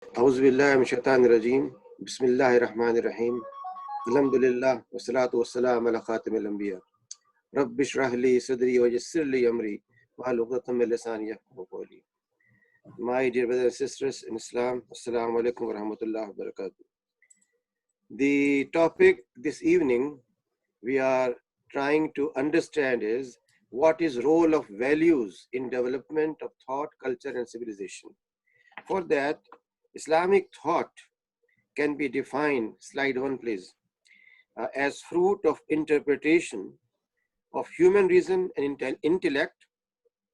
أعوذ بالله من الشيطان الرجيم بسم الله الرحمن الرحيم الحمد لله والصلاة والسلام على خاتم الأنبياء رب اشرح لي صدري ويسر لي أمري واحلل عقدة من لساني يفقهوا قولي. My dear brothers and sisters in Islam, Assalamu alaikum wa rahmatullahi wa barakatuh. The topic this evening we are trying to understand is what is role of values in development of thought, culture and civilization. For that, Islamic thought can be defined, slide one please, as fruit of interpretation of human reason and intellect,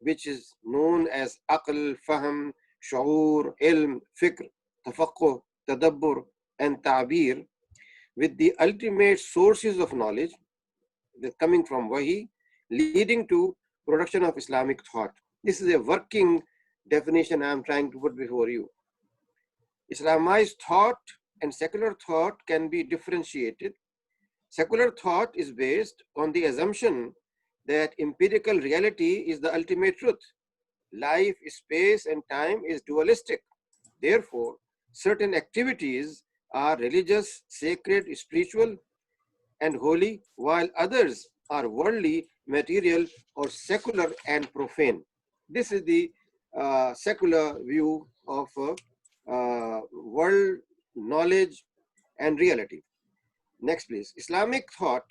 which is known as aql, fahm, shu'ur, ilm, fikr, tafaqquh, tadabbur, and ta'bir, with the ultimate sources of knowledge that coming from wahi, leading to production of Islamic thought. This is a working definition I am trying to put before you. Islamized thought and secular thought can be differentiated. Secular thought is based on the assumption that empirical reality is the ultimate truth. Life, space, and time is dualistic. Therefore, certain activities are religious, sacred, spiritual, and holy, while others are worldly, material, or secular and profane. This is the secular view of world knowledge and reality. Next, please. Islamic thought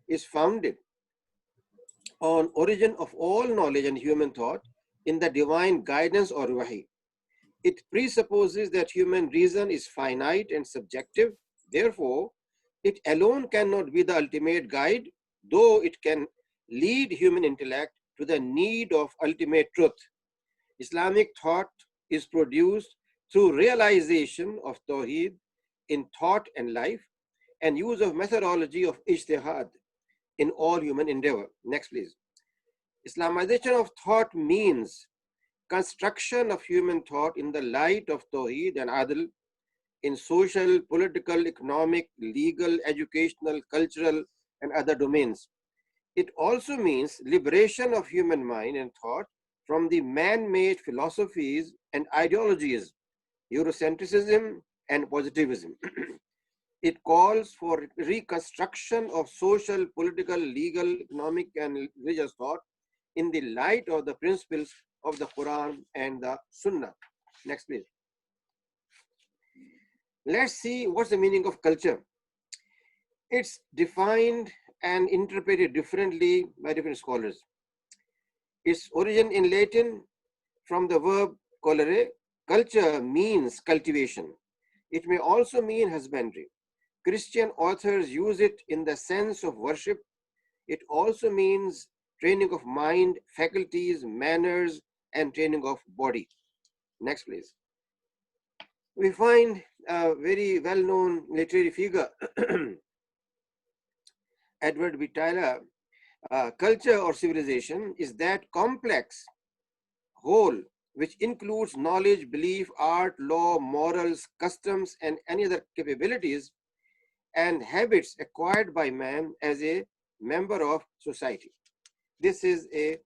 is founded on origin of all knowledge and human thought in the divine guidance or wahi. It presupposes that human reason is finite and subjective. Therefore, it alone cannot be the ultimate guide, though it can lead human intellect to the need of ultimate truth. Islamic thought is produced through realization of Tawheed in thought and life and use of methodology of ijtihad in all human endeavor. Next, please. Islamization of thought means construction of human thought in the light of Tawheed and Adl in social, political, economic, legal, educational, cultural, and other domains. It also means liberation of human mind and thought from the man-made philosophies and ideologies, Eurocentrism and positivism. It calls for reconstruction of social, political, legal, economic, and religious thought in the light of the principles of the Quran and the Sunnah. Next, please. Let's see what's the meaning of culture. It's defined and interpreted differently by different scholars. Its origin in Latin from the verb colere, culture means cultivation. It may also mean husbandry. Christian authors use it in the sense of worship. It also means training of mind, faculties, manners, and training of body. Next, please. We find a very well-known literary figure, Edward B. Tyler. Culture or civilization is that complex whole which includes knowledge, belief, art, law, morals, customs, and any other capabilities and habits acquired by man as a member of society. This is a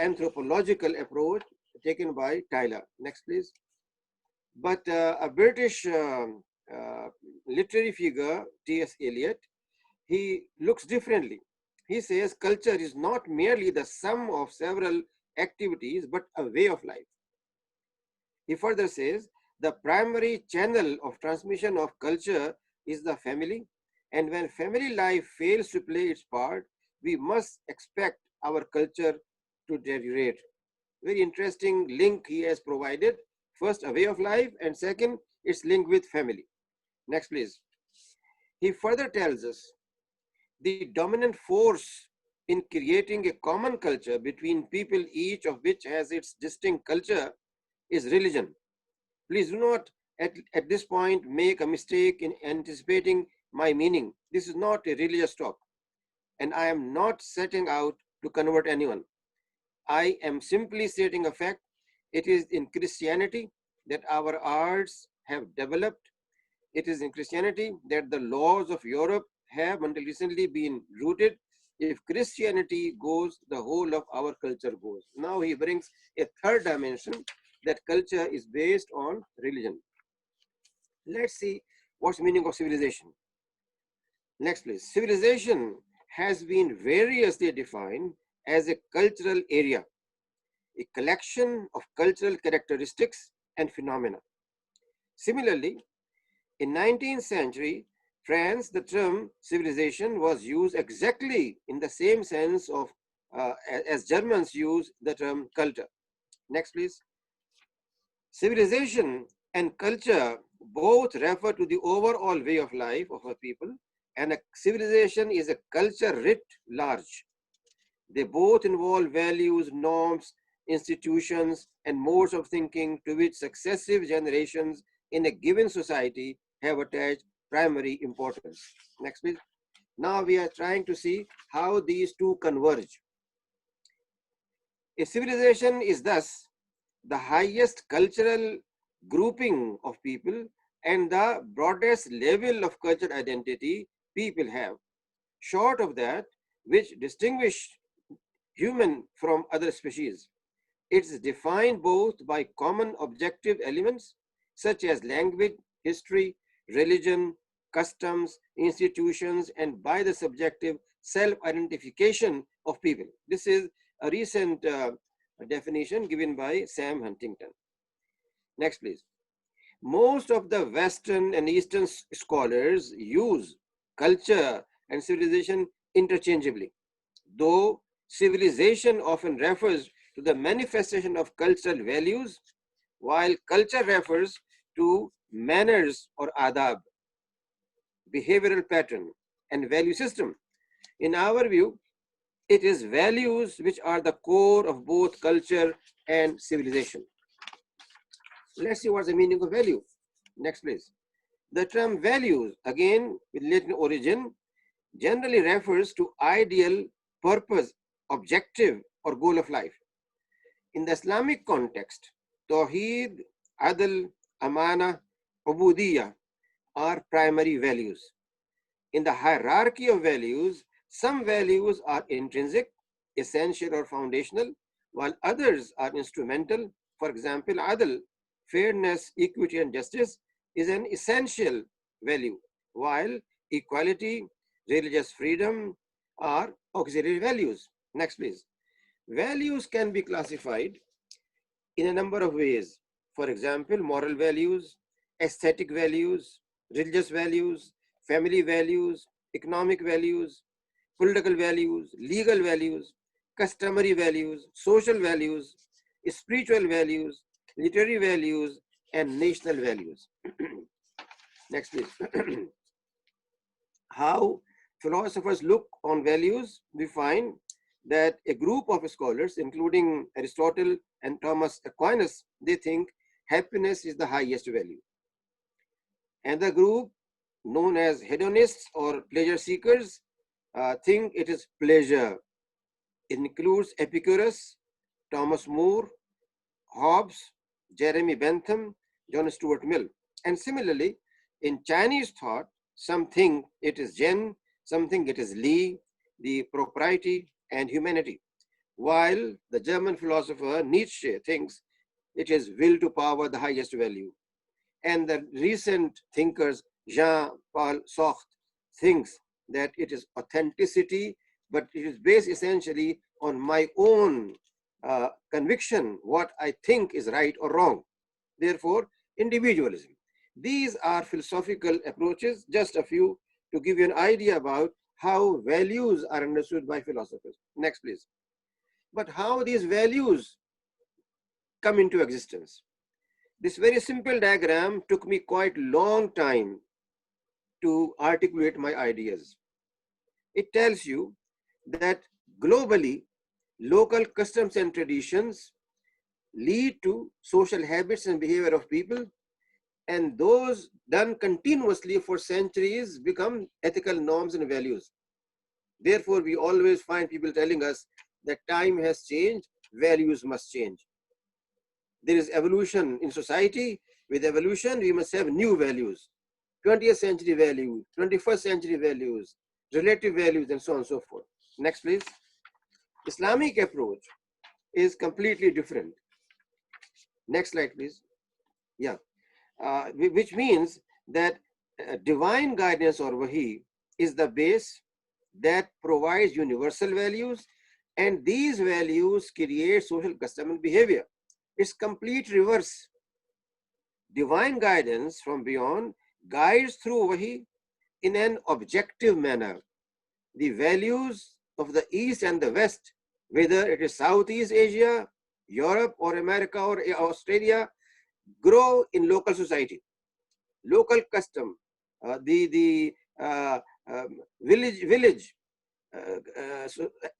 anthropological approach taken by Tyler. Next, please. But a British literary figure, T.S. Eliot, he looks differently. He says culture is not merely the sum of several activities, but a way of life. He further says the primary channel of transmission of culture is the family, and when family life fails to play its part, we must expect our culture to deteriorate. Very interesting link he has provided. First, a way of life, and second, its link with family. Next, please. He further tells us the dominant force in creating a common culture between people, each of which has its distinct culture, is religion. Please do not at this point make a mistake in anticipating my meaning. This is not a religious talk, and I am not setting out to convert anyone. I am simply stating a fact. It is in Christianity that our arts have developed. It is in Christianity that the laws of Europe have until recently been rooted. If Christianity goes, the whole of our culture goes. Now he brings a third dimension, that culture is based on religion. Let's see what's the meaning of civilization. Next, please. Civilization has been variously defined as a cultural area, a collection of cultural characteristics and phenomena. Similarly, in 19th century France, the term civilization was used exactly in the same sense of as Germans use the term culture. Next, please. Civilization and culture both refer to the overall way of life of a people, and a civilization is a culture writ large. They both involve values, norms, institutions, and modes of thinking to which successive generations in a given society have attached primary importance. Next, please. Now we are trying to see how these two converge. A civilization is thus the highest cultural grouping of people and the broadest level of cultural identity people have. Short of that, which distinguish human from other species. It's defined both by common objective elements such as language, history, religion, customs, institutions, and by the subjective self-identification of people. This is a recent definition given by Sam Huntington. Next, please. Most of the Western and Eastern scholars use culture and civilization interchangeably, though civilization often refers to the manifestation of cultural values, while culture refers to manners or adab, behavioral pattern, and value system. In our view, it is values which are the core of both culture and civilization. Let's see what's the meaning of value. Next, please. The term values, again with Latin origin, generally refers to ideal, purpose, objective, or goal of life. In the Islamic context, Tawheed, Adl, Amana, Ubudiyya are primary values. In the hierarchy of values, some values are intrinsic, essential, or foundational, while others are instrumental. For example, Adl, fairness, equity, and justice is an essential value, while equality, religious freedom are auxiliary values. Next, please. Values can be classified in a number of ways. For example, moral values, aesthetic values, religious values, family values, economic values, political values, legal values, customary values, social values, spiritual values, literary values, and national values. Next, please. How philosophers look on values, we find that a group of scholars, including Aristotle and Thomas Aquinas, they think happiness is the highest value. And the group known as hedonists or pleasure seekers think it is pleasure. It includes Epicurus, Thomas More, Hobbes, Jeremy Bentham, John Stuart Mill. And similarly, in Chinese thought, some think it is Zen, some think it is Li, the propriety and humanity, while the German philosopher Nietzsche thinks it is will to power, the highest value. And the recent thinkers Jean-Paul Sartre thinks that it is authenticity, but it is based essentially on my own conviction, what I think is right or wrong. Therefore, individualism. These are philosophical approaches, just a few to give you an idea about how values are understood by philosophers. Next, please. But how these values come into existence? This very simple diagram took me quite a long time to articulate my ideas. It tells you that globally, local customs and traditions lead to social habits and behavior of people, and those done continuously for centuries become ethical norms and values. Therefore, we always find people telling us that time has changed, values must change. There is evolution in society. With evolution, we must have new values, 20th century values, 21st century values, relative values, and so on and so forth. Next, please. Islamic approach is completely different. Next slide, please. Yeah. Which means that divine guidance or wahi is the base that provides universal values, and these values create social custom and behavior. It's complete reverse. Divine guidance from beyond guides through wahi in an objective manner. The values of the East and the West, whether it is Southeast Asia, Europe or America or Australia, grow in local society, local custom, the village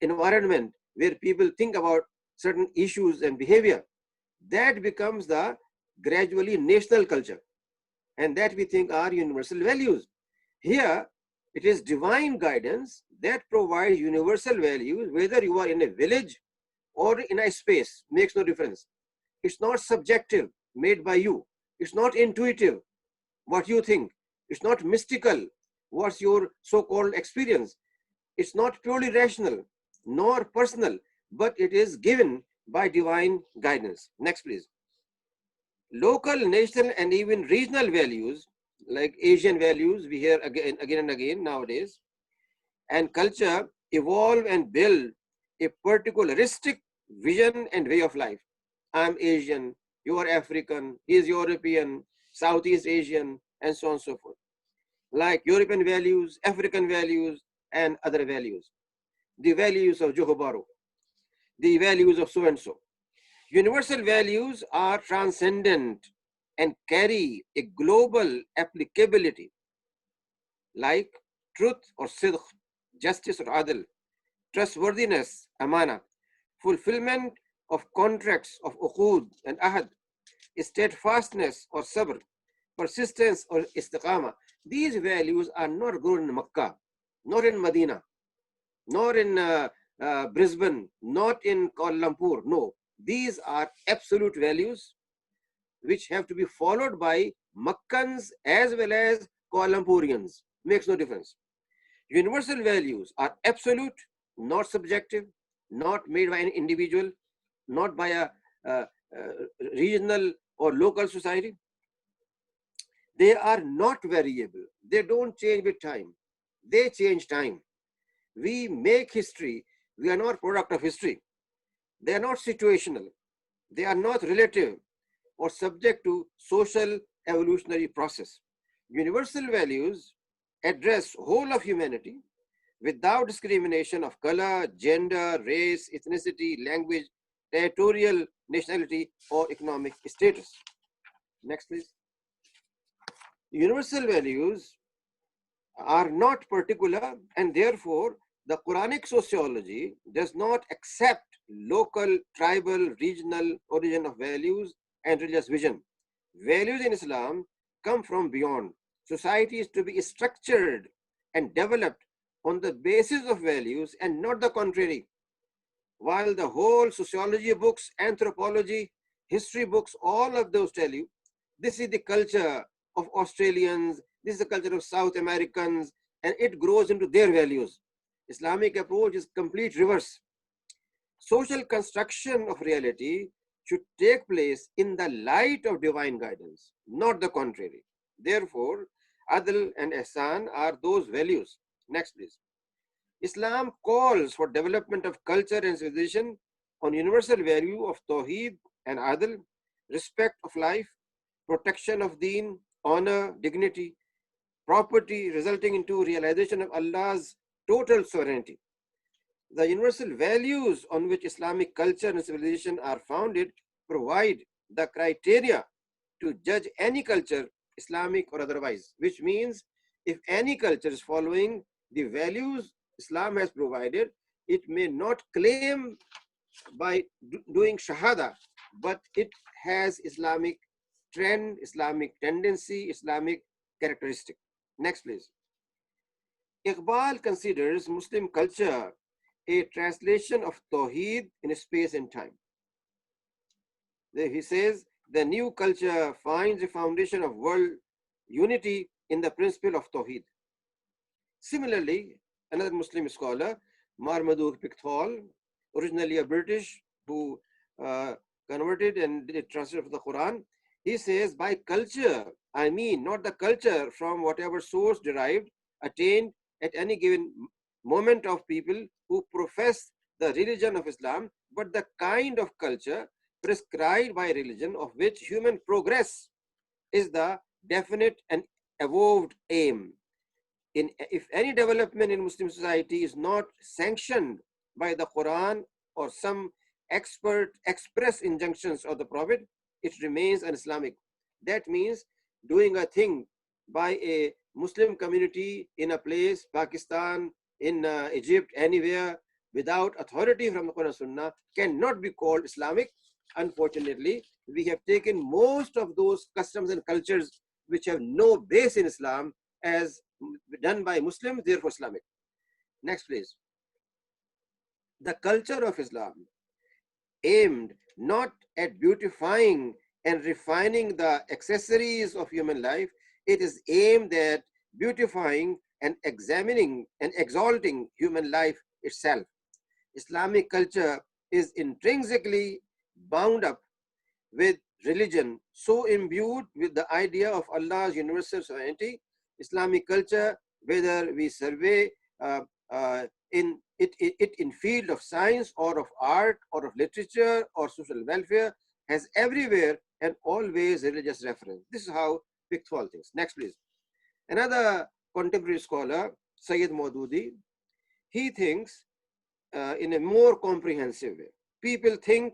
environment where people think about certain issues and behavior. That becomes the gradually national culture, and that we think are universal values. Here, it is divine guidance that provides universal values, whether you are in a village or in a space, makes no difference. It's not subjective, made by you. It's not intuitive, what you think. It's not mystical, what's your so-called experience. It's not purely rational, nor personal, but it is given by divine guidance. Next, please. Local, national, and even regional values, like Asian values, we hear again and again nowadays, and culture evolve and build a particularistic vision and way of life. I'm Asian, you are African, he is European, Southeast Asian, and so on and so forth. Like European values, African values, and other values. The values of Johobaro, the values of so-and-so. Universal values are transcendent and carry a global applicability, like truth or sidq, justice or adl, trustworthiness, amana, fulfillment of contracts of uqud and ahad, steadfastness or sabr, persistence or istiqama. These values are not grown in Makkah, not in Medina, nor in Brisbane, not in Kuala Lumpur. No, these are absolute values which have to be followed by Makkans as well as Kuala Lumpurians. Makes no difference. Universal values are absolute, not subjective, not made by an individual, not by a regional or local society. They are not variable. They don't change with time. They change time. We make history. We are not product of history. They are not situational. They are not relative or subject to social evolutionary process. Universal values address whole of humanity without discrimination of color, gender, race, ethnicity, language, territorial nationality, or economic status. Next, please. Universal values are not particular, and therefore the Quranic sociology does not accept local, tribal, regional origin of values and religious vision. Values in Islam come from beyond. Society is to be structured and developed on the basis of values and not the contrary. While the whole sociology books, anthropology, history books, all of those tell you, this is the culture of Australians, this is the culture of South Americans, and it grows into their values. Islamic approach is complete reverse. Social construction of reality should take place in the light of divine guidance, not the contrary. Therefore, Adl and Ihsan are those values. Next, please. Islam calls for development of culture and civilization on universal value of Tawheed and Adl, respect of life, protection of deen, honor, dignity, property, resulting into realization of Allah's total sovereignty. The universal values on which Islamic culture and civilization are founded provide the criteria to judge any culture, Islamic or otherwise, which means if any culture is following the values Islam has provided, it may not claim by doing shahada, but it has Islamic trend, Islamic tendency, Islamic characteristic. Next, please. Iqbal considers Muslim culture a translation of Tawheed in space and time. He says the new culture finds a foundation of world unity in the principle of Tawheed. Similarly, another Muslim scholar, Maruf Pickthall, originally a British who converted and did a translation of the Quran, he says by culture I mean not the culture from whatever source derived, attained at any given moment of people who profess the religion of Islam, but the kind of culture prescribed by religion of which human progress is the definite and evolved aim. If any development in Muslim society is not sanctioned by the Quran or some express injunctions of the Prophet, it remains un-Islamic. That means doing a thing by a Muslim community in a place, Pakistan, in Egypt, anywhere, without authority from the Quran and Sunnah cannot be called Islamic. Unfortunately, we have taken most of those customs and cultures which have no base in Islam as done by Muslims, therefore Islamic. Next, please. The culture of Islam aimed not at beautifying and refining the accessories of human life, it is aimed at beautifying and examining and exalting human life itself. Islamic culture is intrinsically bound up with religion, so imbued with the idea of Allah's universal sovereignty. Islamic culture, whether we survey in field of science or of art or of literature or social welfare, has everywhere and always religious reference. This is how Pickthall thinks. Next, please. Another contemporary scholar, Sayyid Maududi, he thinks in a more comprehensive way. People think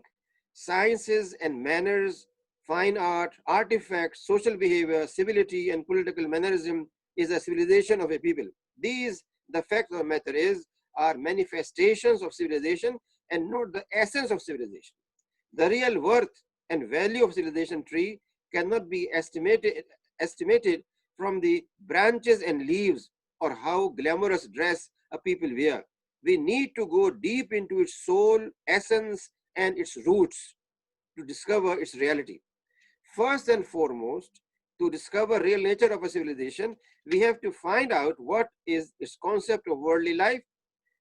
sciences and manners, fine art, artifacts, social behavior, civility, and political mannerism is a civilization of a people. These, the fact of the matter is, are manifestations of civilization and not the essence of civilization. The real worth and value of civilization tree cannot be estimated from the branches and leaves or how glamorous dress a people wear. We need to go deep into its soul, essence, and its roots to discover its reality. First and foremost, to discover real nature of a civilization, we have to find out what is its concept of worldly life,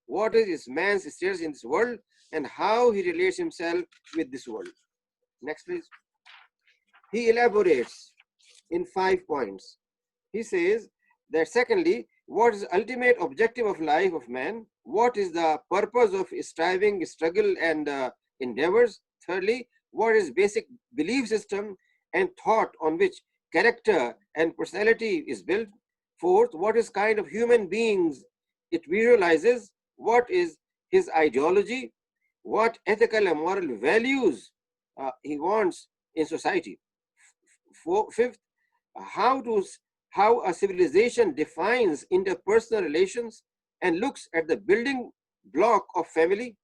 what is its man's status in this world, and how he relates himself with this world. Next, please. He elaborates in 5 points. He says that secondly, what is the ultimate objective of life of man? What is the purpose of striving, struggle, and endeavors? Thirdly, what is basic belief system and thought on which character and personality is built? Fourth, what is kind of human beings it visualizes? What is his ideology? What ethical and moral values he wants in society? Fifth, how a civilization defines interpersonal relations and looks at the building block of family,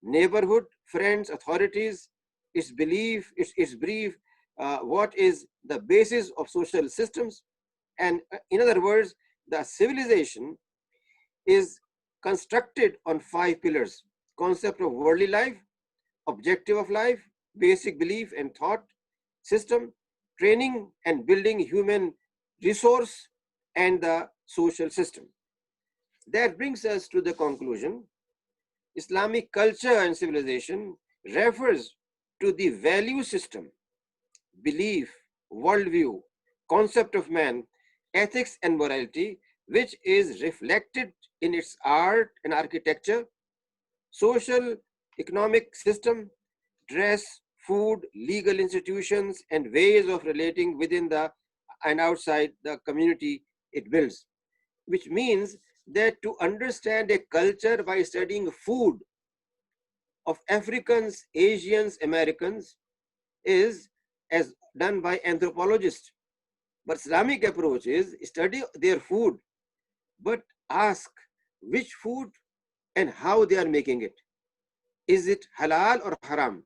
neighborhood, friends, authorities, its belief, its brief, what is the basis of social systems. And in other words, the civilization is constructed on 5 pillars: concept of worldly life, objective of life, basic belief and thought system, training and building human resource, and the social system. That brings us to the conclusion. Islamic culture and civilization refers to the value system, belief, worldview, concept of man, ethics and morality, which is reflected in its art and architecture, social, economic system, dress, food, legal institutions, and ways of relating within the and outside the community it builds. Which means that to understand a culture by studying food of Africans, Asians, Americans is as done by anthropologists. But Islamic approach is study their food, but ask which food and how they are making it. Is it halal or haram?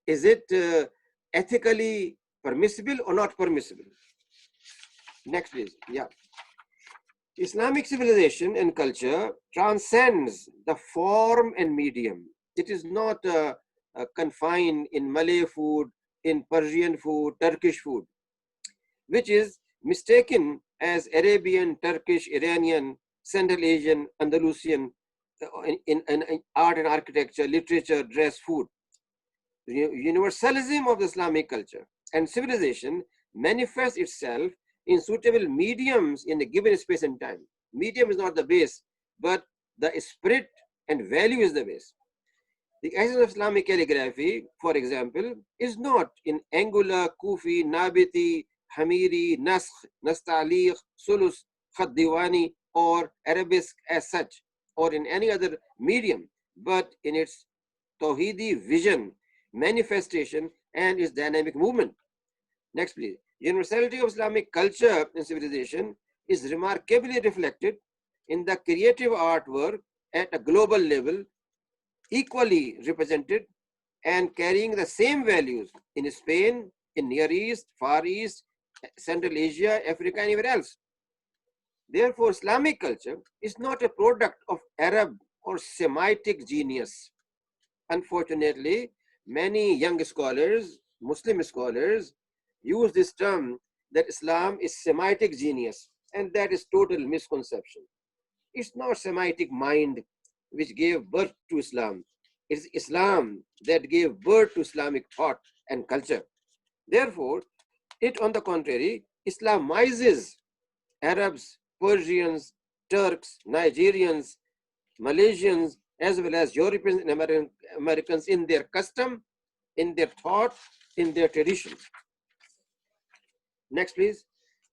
Is it ethically permissible or not permissible? Next, please. Yeah. Islamic civilization and culture transcends the form and medium. It is not confined in Malay food, in Persian food, Turkish food, which is mistaken as Arabian, Turkish, Iranian, Central Asian, Andalusian in art and architecture, literature, dress, food. The universalism of the Islamic culture and civilization manifests itself in suitable mediums in a given space and time. Medium is not the base, but the spirit and value is the base. The essence of Islamic calligraphy, for example, is not in angular, kufi, nabiti, hamiri, naskh, nastaliq, sulus, khat diwani, or arabesque as such, or in any other medium, but in its tawhidi vision, manifestation, and its dynamic movement. Next, please. Universality of Islamic culture and civilization is remarkably reflected in the creative artwork at a global level, equally represented and carrying the same values in Spain, in Near East, Far East, Central Asia, Africa, and anywhere else. Therefore, Islamic culture is not a product of Arab or Semitic genius. Unfortunately, many young scholars, Muslim scholars, use this term that Islam is Semitic genius, and that is total misconception. It's not Semitic mind which gave birth to Islam. It's Islam that gave birth to Islamic thought and culture. Therefore, it, on the contrary, Islamizes Arabs, Persians, Turks, Nigerians, Malaysians, as well as Europeans and Americans in their custom, in their thought, in their tradition. Next, please.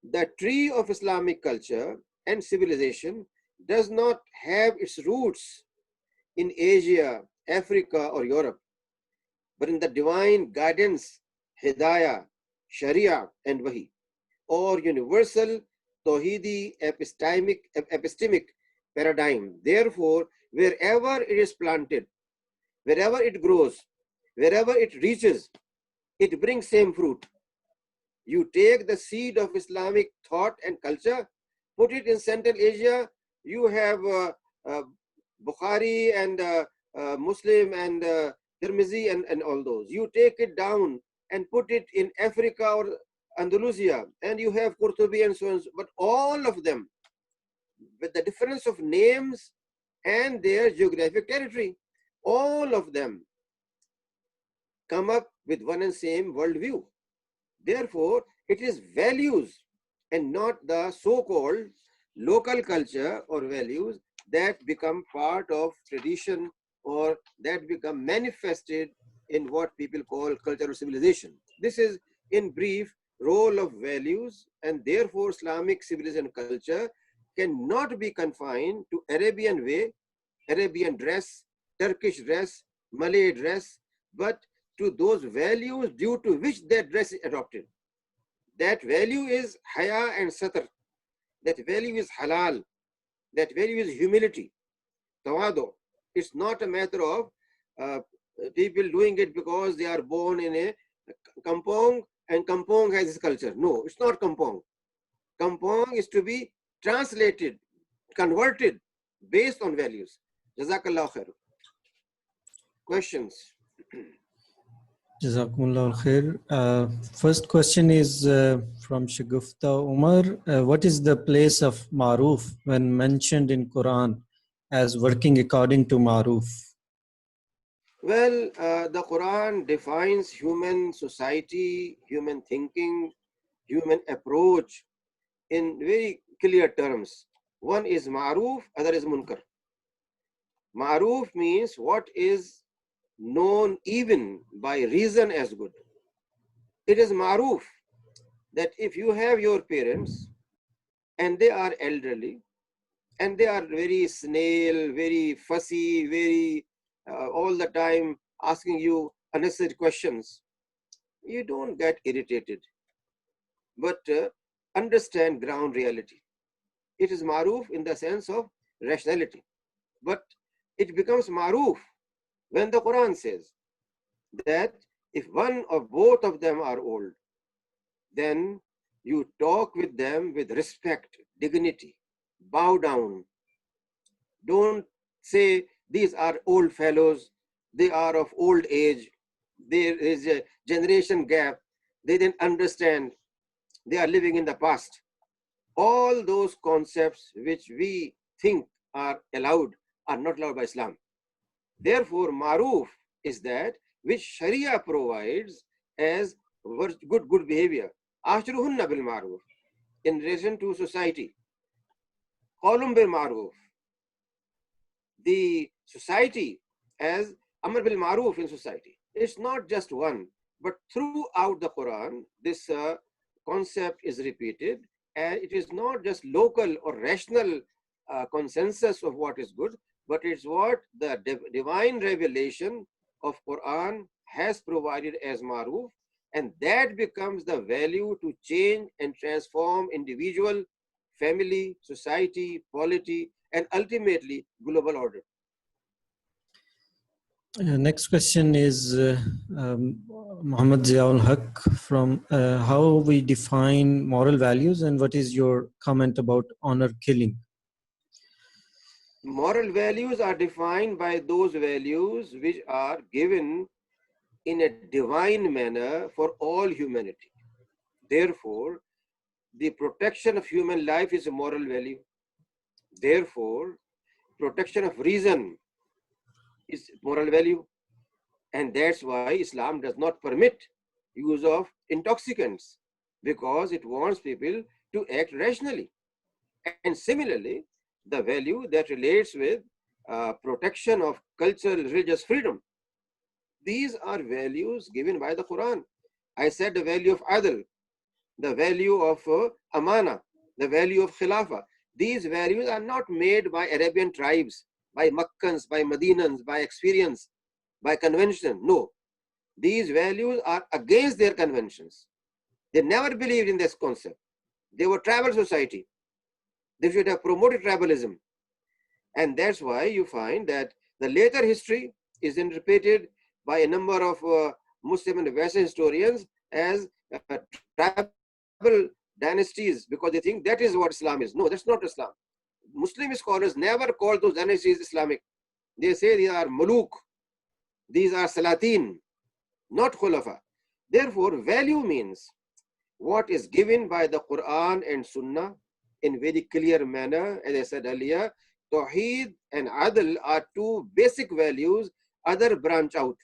The tree of Islamic culture and civilization does not have its roots in Asia, Africa, or Europe, but in the divine guidance, Hidayah, Sharia, and Wahi, or universal Tawhidi epistemic paradigm. Therefore, wherever it is planted, wherever it grows, wherever it reaches, it brings same fruit. You take the seed of Islamic thought and culture, put it in Central Asia, you have Bukhari and Muslim and Tirmizi and all those. You take it down and put it in Africa or Andalusia, and you have Qurtubi and so on. But all of them, with the difference of names and their geographic territory, all of them come up with one and same worldview. Therefore, it is values and not the so-called local culture or values that become part of tradition or that become manifested in what people call cultural civilization. This is, in brief, role of values, and therefore Islamic civilization culture cannot be confined to Arabian way, Arabian dress, Turkish dress, Malay dress, but to those values due to which that dress is adopted. That value is haya and satar. That value is halal. That value is humility, tawadu. It's not a matter of people doing it because they are born in a kampong and kampong has this culture. No, it's not kampong. Kampong is to be translated, converted based on values. Jazakallah khair. Questions? Jazakumullah khair. First question is from Shagufta Umar. What is the place of Maruf when mentioned in Quran as working according to Maruf? Well, the Quran defines human society, human thinking, human approach in very clear terms. One is Maruf, other is Munkar. Maruf means what is known even by reason as good. It is Maruf that if you have your parents and they are elderly and they are very snail, very fussy, very all the time asking you unnecessary questions, you don't get irritated, but understand ground reality. It is Maruf in the sense of rationality, but it becomes Maruf when the Quran says that if one or both of them are old, then you talk with them with respect, dignity, bow down. Don't say these are old fellows, they are of old age, there is a generation gap, they didn't understand, they are living in the past. All those concepts which we think are allowed are not allowed by Islam. Therefore, Maruf is that which Sharia provides as good behavior. Ashruhunna bil Maruf, in relation to society. Qawlun bil Maruf, the society as Amr bil Maruf in society. It's not just one, but throughout the Quran, this concept is repeated, and it is not just local or rational consensus of what is good, but it's what the divine revelation of Quran has provided as Maruf, and that becomes the value to change and transform individual, family, society, polity, and ultimately global order. Next question is Muhammad Ziaul Haq from how we define moral values, and what is your comment about honor killing? Moral values are defined by those values which are given in a divine manner for all humanity. Therefore, the protection of human life is a moral value. Therefore, protection of reason is moral value. And that's why Islam does not permit use of intoxicants, because it wants people to act rationally. And similarly, the value that relates with protection of cultural, religious freedom, these are values given by the Quran. I said the value of adl, the value of amana, the value of khilafah. These values are not made by Arabian tribes, by Makkans, by Madinans, by experience, by convention. No, these values are against their conventions. They never believed in this concept. They were tribal society. They should have promoted tribalism. And that's why you find that the later history is interpreted by a number of Muslim and Western historians as tribal dynasties, because they think that is what Islam is. No, that's not Islam. Muslim scholars never call those dynasties Islamic. They say these are Muluk, these are Salatin, not Khulafa. Therefore, value means what is given by the Quran and Sunnah in very clear manner. As I said earlier, Tawheed and Adl are two basic values, other branch out.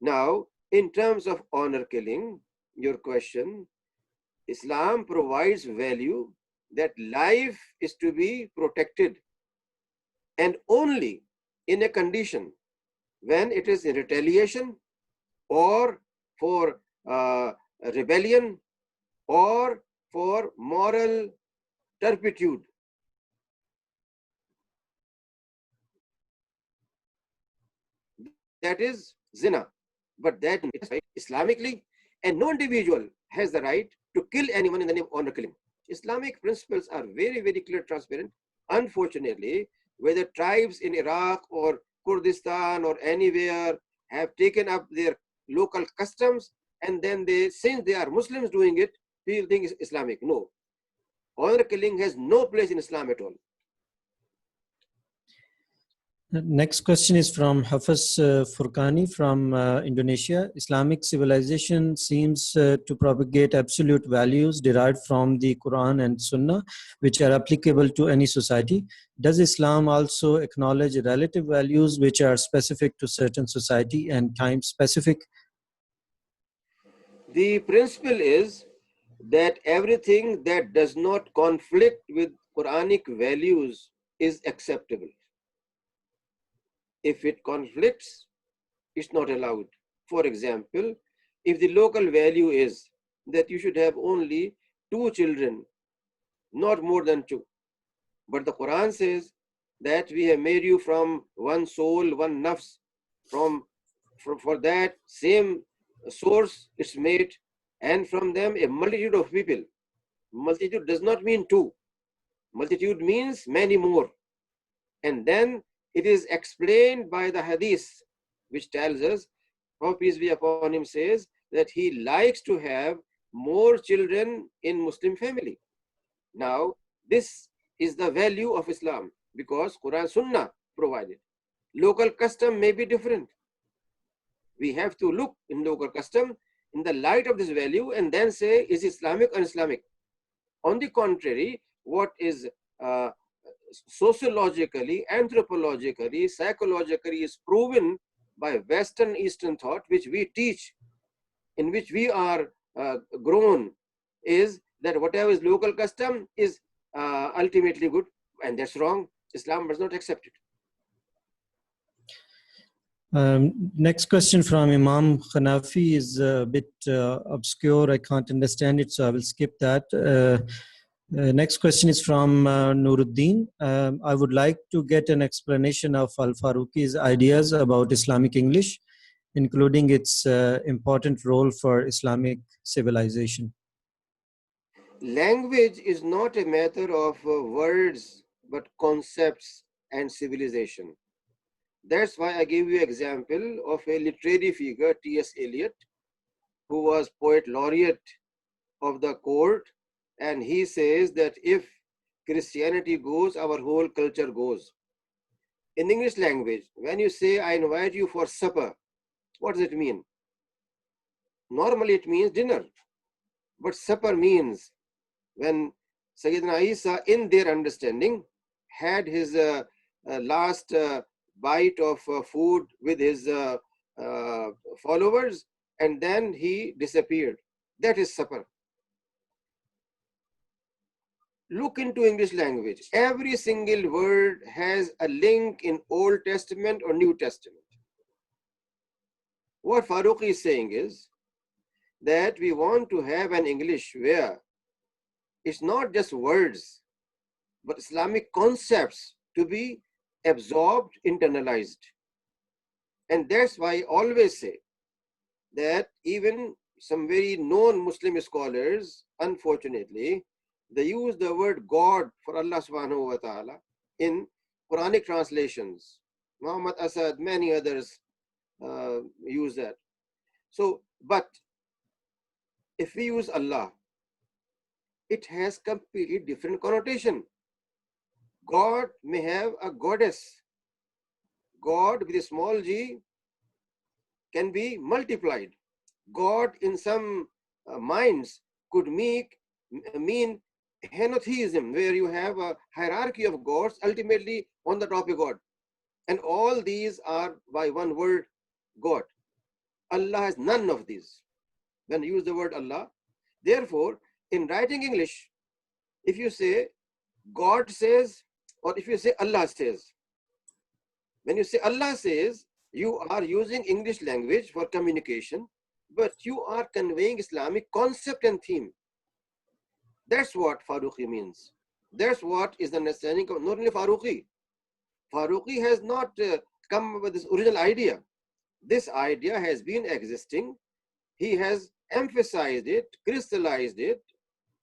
Now, in terms of honor killing, your question, Islam provides value that life is to be protected, and only in a condition when it is in retaliation or for rebellion or for moral turpitude. That is zina. But that is right Islamically, and no individual has the right to kill anyone in the name of honor killing. Islamic principles are very, very clear, transparent. Unfortunately, whether tribes in Iraq or Kurdistan or anywhere have taken up their local customs, and then they, since they are Muslims doing it, people think it's Islamic. No. Honor killing has no place in Islam at all. Next question is from Hafiz Furqani from Indonesia. Islamic civilization seems to propagate absolute values derived from the Quran and Sunnah, which are applicable to any society. Does Islam also acknowledge relative values which are specific to certain society and time specific? The principle is that everything that does not conflict with Quranic values is acceptable. If it conflicts, it's not allowed. For example, if the local value is that you should have only 2 children, not more than 2, but the Quran says that we have made you from one soul, one nafs, for that same source it's made, and from them a multitude of people. Multitude does not mean 2. Multitude means many more. And then it is explained by the hadith, which tells us, Prophet peace be upon him says that he likes to have more children in Muslim family. Now, this is the value of Islam, because Quran Sunnah provided. Local custom may be different. We have to look in local custom in the light of this value and then say, is Islamic or Islamic? On the contrary, what is sociologically, anthropologically, psychologically is proven by Western Eastern thought, which we teach, in which we are grown is that whatever is local custom is ultimately good, and that's wrong. Islam does not accept it. Next question from Imam Khanafi is a bit obscure. I can't understand it, so I will skip that. Next question is from Nuruddin. I would like to get an explanation of Al-Faruqi's ideas about Islamic English, including its important role for Islamic civilization. Language is not a matter of words, but concepts and civilization. That's why I gave you an example of a literary figure, T.S. Eliot, who was poet laureate of the court, and he says that if Christianity goes, our whole culture goes. In English language, when you say, I invite you for supper, what does it mean? Normally it means dinner, but supper means when Sayyidina Isa, in their understanding, had his last bite of food with his followers, and then he disappeared. That is supper. Look into English language. Every single word has a link in Old Testament or New Testament. What Faruqi is saying is that we want to have an English where it's not just words, but Islamic concepts to be absorbed, internalized. And that's why I always say that even some very known Muslim scholars, unfortunately, they use the word God for Allah subhanahu wa ta'ala in Quranic translations. Muhammad Asad, many others use that. So, but if we use Allah, it has completely different connotation. God may have a goddess. God with a small g can be multiplied. God in some minds could mean henotheism, where you have a hierarchy of gods, ultimately on the top of God. And all these are by one word, God. Allah has none of these when you use the word Allah. Therefore, in writing English, if you say God says, or if you say Allah says, when you say Allah says, you are using English language for communication, but you are conveying Islamic concept and theme. That's what Faruqi means. That's what is the understanding of not only Faruqi. Faruqi has not come up with this original idea. This idea has been existing. He has emphasized it, crystallized it,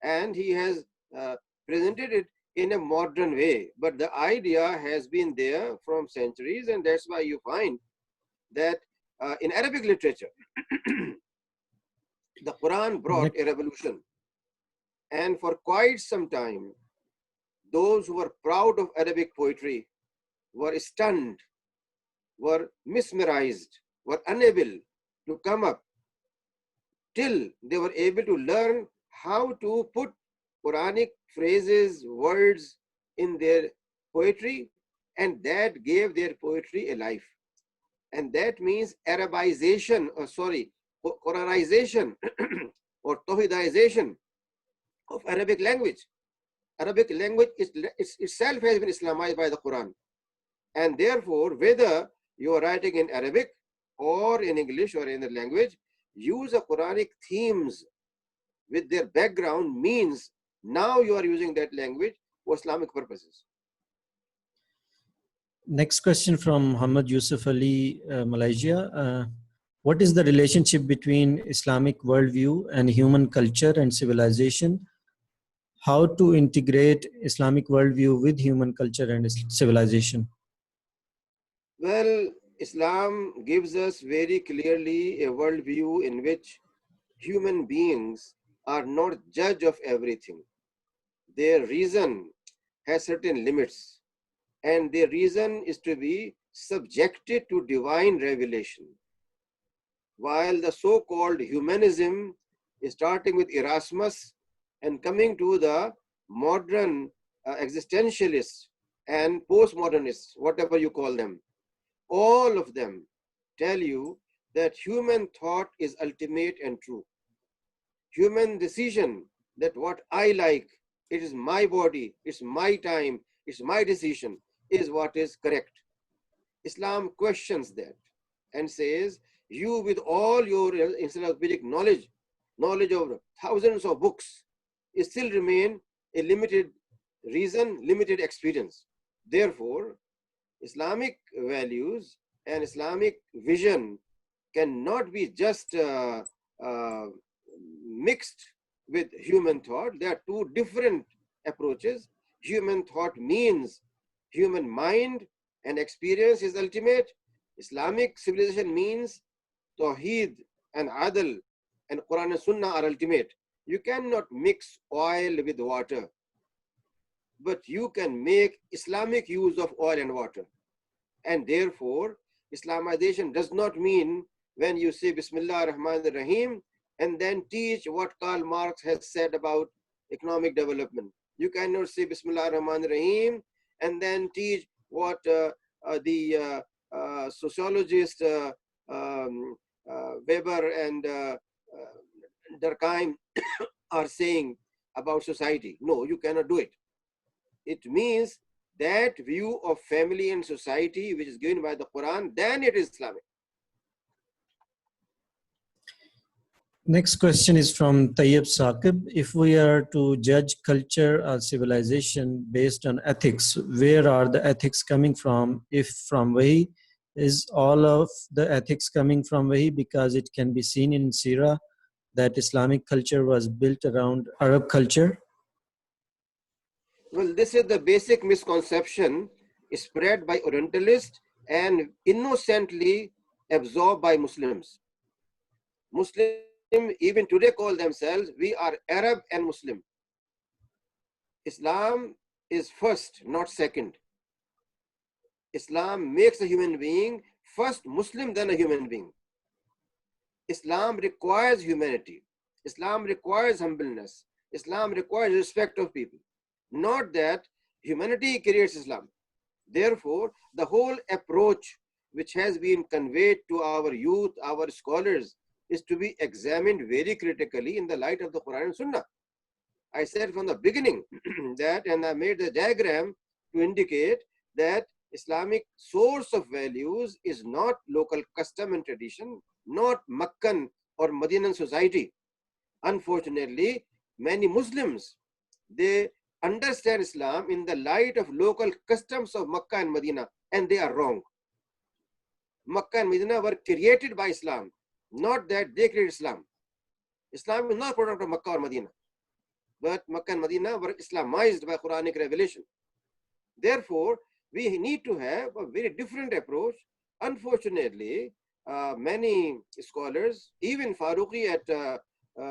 and he has presented it in a modern way. But the idea has been there from centuries, and that's why you find that in Arabic literature, the Quran brought a revolution. And for quite some time, those who were proud of Arabic poetry were stunned, were mesmerized, were unable to come up till they were able to learn how to put Quranic phrases, words in their poetry, and that gave their poetry a life. And that means Arabization, Quranization or Tawhidization of Arabic language. Arabic language itself has been Islamized by the Quran. And therefore, whether you are writing in Arabic or in English or in the language, use of Quranic themes with their background means now you are using that language for Islamic purposes. Next question from Muhammad Yusuf Ali, Malaysia. What is the relationship between Islamic worldview and human culture and civilization? How to integrate Islamic worldview with human culture and civilization? Well, Islam gives us very clearly a worldview in which human beings are not judge of everything. Their reason has certain limits, and their reason is to be subjected to divine revelation. While the so-called humanism is starting with Erasmus and coming to the modern existentialists and postmodernists, whatever you call them, all of them tell you that human thought is ultimate and true. human decision that what I like, it is my body, it's my time, it's my decision, is what is correct. Islam questions that and says, you with all your encyclopedic knowledge of thousands of books, it still remain a limited reason, limited experience. Therefore, Islamic values and Islamic vision cannot be just mixed with human thought. There are two different approaches. Human thought means human mind and experience is ultimate. Islamic civilization means Tawheed and Adl and Quran and Sunnah are ultimate. You cannot mix oil with water, but you can make Islamic use of oil and water. And therefore, Islamization does not mean when you say Bismillah ar-Rahman ar-Rahim and then teach what Karl Marx has said about economic development. You cannot say Bismillah ar-Rahman ar-Rahim and then teach what the sociologist Weber and Durkheim are saying about society. No, you cannot do it. It means that view of family and society which is given by the Quran, then it is Islamic. Next question is from Tayyib Saqib. If we are to judge culture or civilization based on ethics, where are the ethics coming from? If from Wahi, is all of the ethics coming from Wahi? Because it can be seen in Sirah that Islamic culture was built around Arab culture. Well, this is the basic misconception spread by Orientalists and innocently absorbed by Muslims. Muslims even today call themselves, we are Arab and Muslim. Islam is first, not second. Islam makes a human being first Muslim, then a human being. Islam requires humanity. Islam requires humbleness. Islam requires respect of people. Not that humanity creates Islam. Therefore, the whole approach which has been conveyed to our youth, our scholars, is to be examined very critically in the light of the Quran and Sunnah. I said from the beginning that, and I made the diagram to indicate that Islamic source of values is not local custom and tradition, not Meccan or Medinan society. Unfortunately, many Muslims, they understand Islam in the light of local customs of Makkah and Medina, and they are wrong. Makkah and Medina were created by Islam, not that they created Islam. Islam is not a product of Makkah or Medina, but Makkah and Medina were Islamized by Quranic revelation. Therefore, we need to have a very different approach. Unfortunately, many scholars, even Faruqi at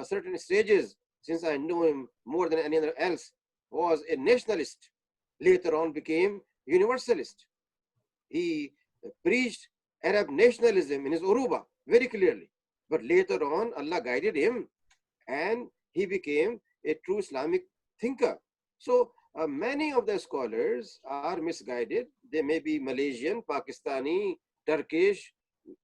certain stages, since I know him more than any other else, was a nationalist, later on became universalist. He preached Arab nationalism in his Uruba very clearly, but later on Allah guided him and he became a true Islamic thinker. So many of the scholars are misguided. They may be Malaysian, Pakistani, Turkish,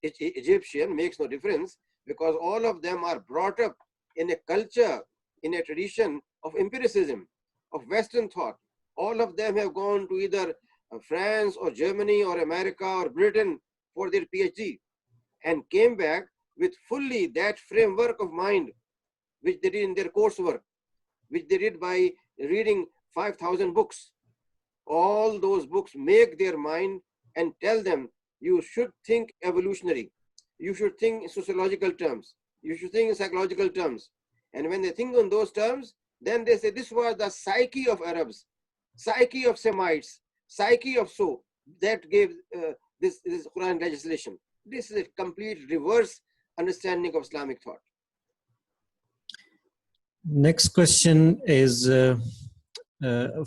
Egyptian, makes no difference, because all of them are brought up in a culture, in a tradition of empiricism, of Western thought. All of them have gone to either France or Germany or America or Britain for their PhD and came back with fully that framework of mind which they did in their coursework, which they did by reading 5,000 books. All those books make their mind and tell them, you should think evolutionary, you should think in sociological terms, you should think in psychological terms. And when they think on those terms, then they say this was the psyche of Arabs, psyche of Semites, psyche of so, that gave this Quran legislation. This is a complete reverse understanding of Islamic thought. Next question is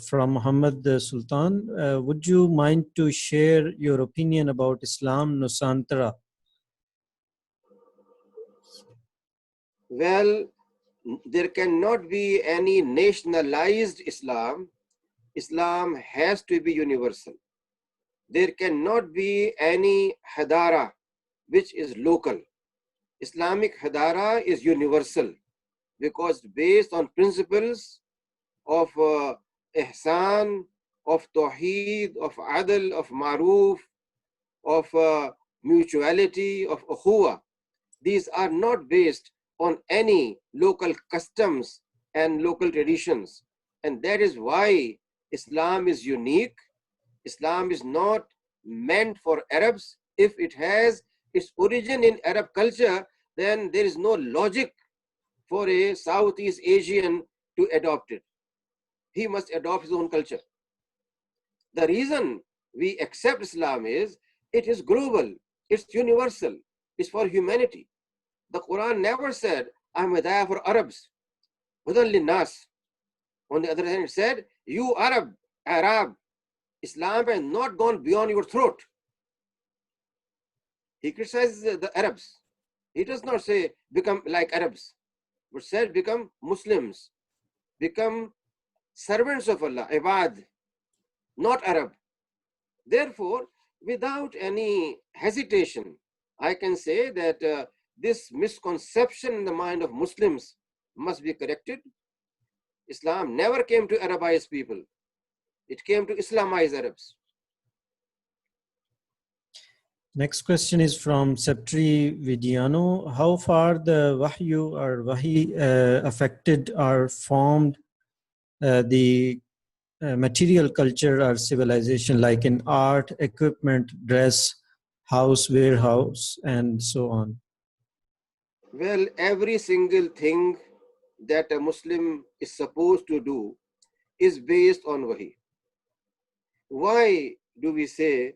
from Muhammad Sultan. Would you mind to share your opinion about Islam Nusantara? Well, there cannot be any nationalized Islam. Islam has to be universal. There cannot be any hadara which is local. Islamic hadara is universal. because based on principles of ihsan, of tawheed, of adl, of maruf, of mutuality, of ukhuwa. These are not based on any local customs and local traditions. And that is why Islam is unique. Islam is not meant for Arabs. If it has its origin in Arab culture, then there is no logic for a Southeast Asian to adopt it. He must adopt his own culture. The reason we accept Islam is it is global, it's universal, it's for humanity. The Quran never said, I'm Hidayah for Arabs, Hudan linnas. On the other hand, it said, you Arab, Islam has not gone beyond your throat. He criticizes the Arabs. He does not say, become like Arabs, but said, become Muslims, become servants of Allah, ibad, not Arab. Therefore, without any hesitation, I can say that this misconception in the mind of Muslims must be corrected. Islam never came to Arabize people. It came to Islamize Arabs. Next question is from Septri Vidiano. How far the Wahyu or Wahi affected or formed the material culture or civilization, like in art, equipment, dress, house, warehouse, and so on? Well, every single thing that a Muslim is supposed to do is based on Wahi. Why do we say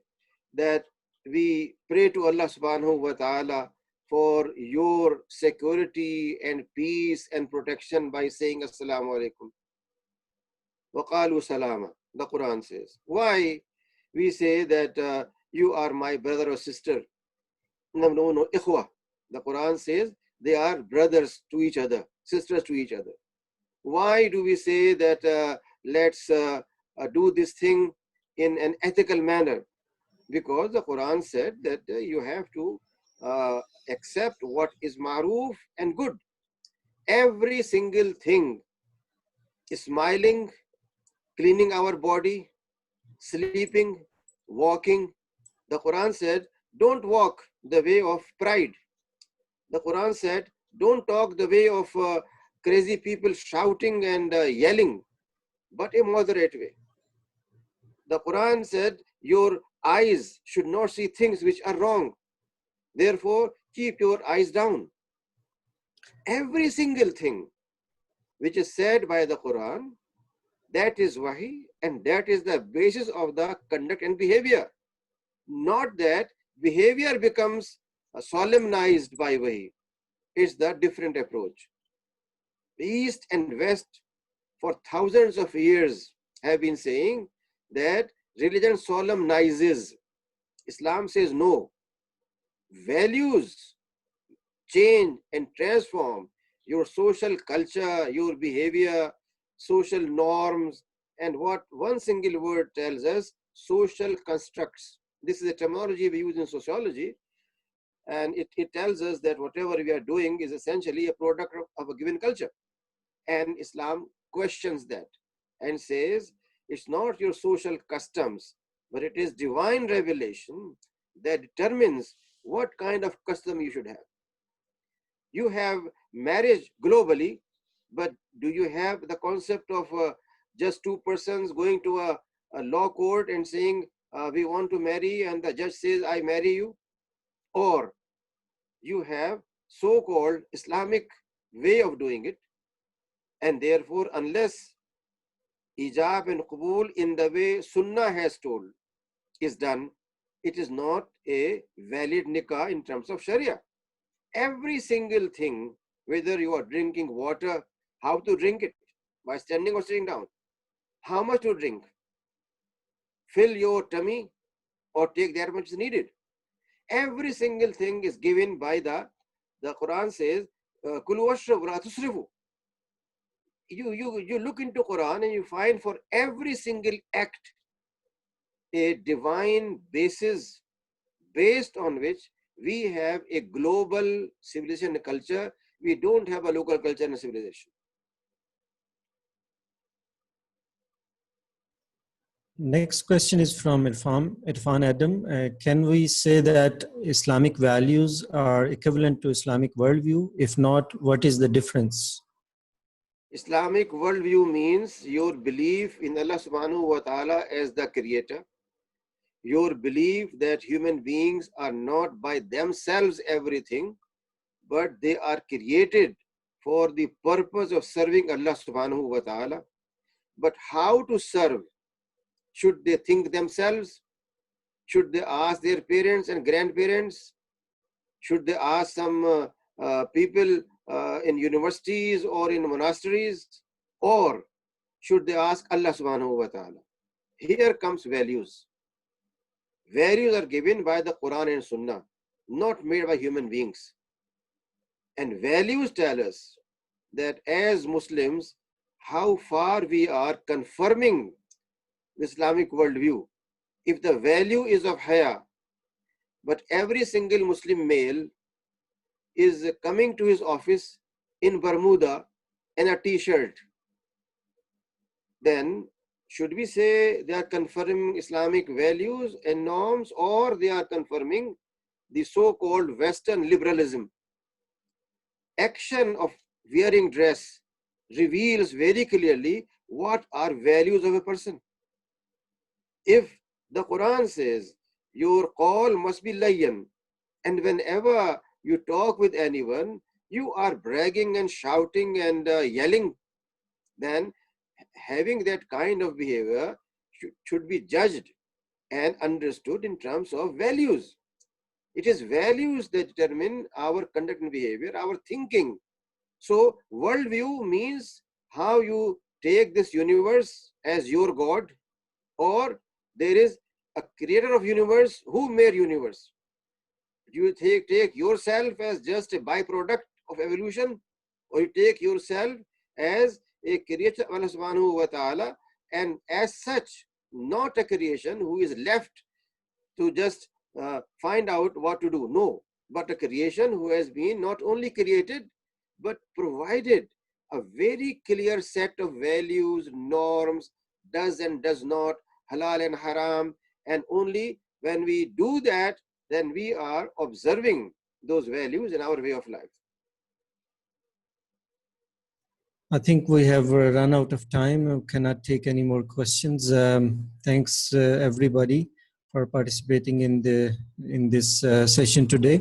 that we pray to Allah subhanahu wa ta'ala for your security and peace and protection by saying Assalamu alaikum? وَقَالُوا salama, the Quran says. Why we say that you are my brother or sister? No, ikhwa. The Quran says they are brothers to each other, sisters to each other. Why do we say that let's do this thing in an ethical manner? Because the Quran said that you have to accept what is maruf and good. Every single thing, smiling, cleaning our body, sleeping, walking. The Quran said, don't walk the way of pride. The Quran said, don't talk the way of crazy people shouting and yelling, but a moderate way. The Quran said, your eyes should not see things which are wrong. Therefore, keep your eyes down. Every single thing which is said by the Quran, that is Wahi, and that is the basis of the conduct and behavior. Not that behavior becomes solemnized by Wahi. It's the different approach. East and West for thousands of years have been saying that religion solemnizes. Islam says no. Values change and transform your social culture, your behavior, social norms, and what one single word tells us, social constructs. This is a terminology we use in sociology, and it tells us that whatever we are doing is essentially a product of a given culture. And Islam questions that and says, it's not your social customs, but it is divine revelation that determines what kind of custom you should have. You have marriage globally, but do you have the concept of just two persons going to a law court and saying, we want to marry, and the judge says, I marry you? Or you have so-called Islamic way of doing it, and therefore, unless ijab and qabul in the way Sunnah has told is done, it is not a valid nikah in terms of Sharia. Every single thing, whether you are drinking water, how to drink it, by standing or sitting down, how much to drink, fill your tummy or take that much is needed. Every single thing is given by the Quran says, Kulu washrabu la tusrifu. You look into Quran and you find for every single act a divine basis based on which we have a global civilization and culture we don't have a local culture and civilization. Next question is from Irfan Adam. Can we say that Islamic values are equivalent to Islamic worldview? If not, what is the difference? Islamic worldview means your belief in Allah subhanahu wa ta'ala as the creator, your belief that human beings are not by themselves everything, but they are created for the purpose of serving Allah subhanahu wa ta'ala. But how to serve? Should they think themselves? Should they ask their parents and grandparents? Should they ask some people in universities or in monasteries? Or should they ask Allah subhanahu wa ta'ala? Here comes values. Values are given by the Quran and Sunnah, not made by human beings. And values tell us that as Muslims, how far we are confirming the Islamic worldview. If the value is of haya, but every single Muslim male is coming to his office in Bermuda and a t-shirt, then should we say they are confirming Islamic values and norms, or they are confirming the so-called Western liberalism? Action of wearing dress reveals very clearly what are values of a person. If the Quran says your call must be layyan, and whenever you talk with anyone, you are bragging and shouting and yelling, then having that kind of behavior should be judged and understood in terms of values. It is values that determine our conduct and behavior, our thinking. So worldview means how you take this universe as your God, or there is a creator of universe who made universe. You take yourself as just a byproduct of evolution, or you take yourself as a creature of Allah subhanahu wa ta'ala, and as such, not a creation who is left to just find out what to do. No, but a creation who has been not only created, but provided a very clear set of values, norms, does and does not, halal and haram, and only when we do that, then we are observing those values in our way of life. I think we have run out of time. We cannot take any more questions. Thanks everybody for participating in this session today.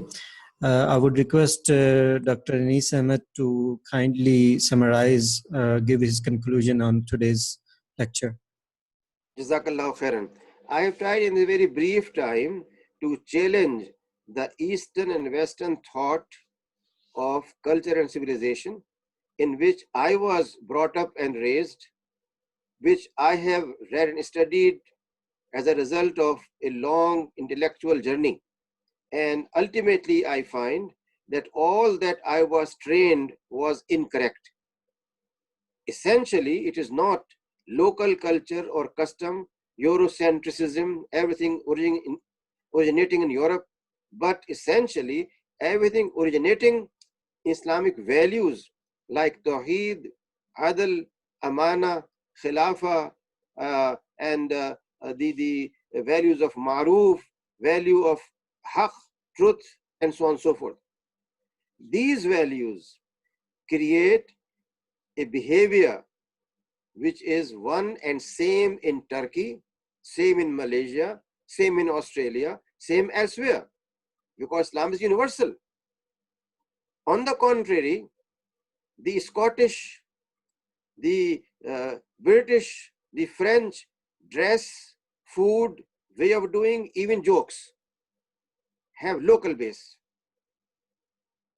I would request Dr. Anis Ahmed to kindly summarize, give his conclusion on today's lecture. Jazakallahu khairan. I have tried in a very brief time to challenge the Eastern and Western thought of culture and civilization in which I was brought up and raised, which I have read and studied as a result of a long intellectual journey. And ultimately, I find that all that I was trained was incorrect. Essentially, it is not local culture or custom, Eurocentrism, everything originating in Europe, but essentially everything originating Islamic values like Tawheed, Adl, Amana, Khilafa, and the values of Maruf, value of Haq, truth, and so on and so forth. These values create a behavior which is one and same in Turkey, same in Malaysia, same in Australia, same elsewhere, because Islam is universal. On the contrary, the Scottish, the British, the French dress, food, way of doing, even jokes have local base.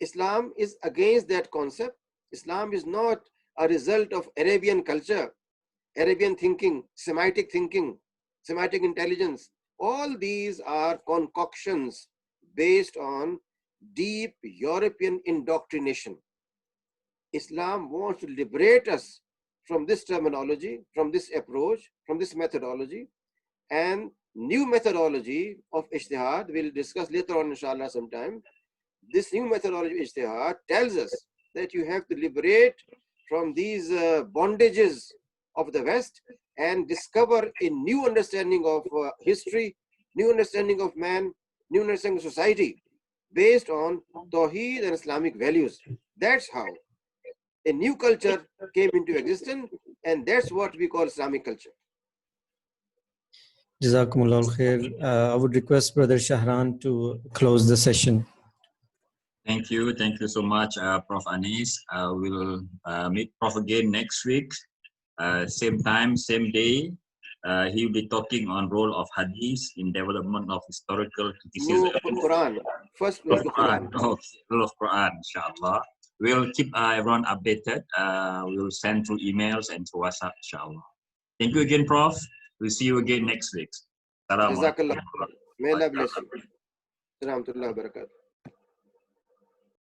Islam is against that concept. Islam is not a result of Arabian culture, Arabian thinking, Semitic intelligence. All these are concoctions based on deep European indoctrination. Islam wants to liberate us from this terminology, from this approach, from this methodology, and new methodology of ijtihad, we'll discuss later on inshallah sometime. This new methodology of ijtihad tells us that you have to liberate from these bondages of the West and discover a new understanding of history, new understanding of man, new understanding of society based on Tawheed and Islamic values. That's how a new culture came into existence, and that's what we call Islamic culture. Jazakumullah khair. I would request Brother Shahran to close the session. Thank you so much, Prof. Anis. We'll meet Prof again next week, same time, same day. He'll be talking on role of Hadith in development of historical criticism. Quran. First rule of Quran. Rule of Quran, inshallah. We'll keep everyone updated. We'll send through emails and through WhatsApp, inshallah. Thank you again, Prof. We'll see you again next week. Jazakallah. May Allah bless you. Assalamu alaikum wa barakatuh.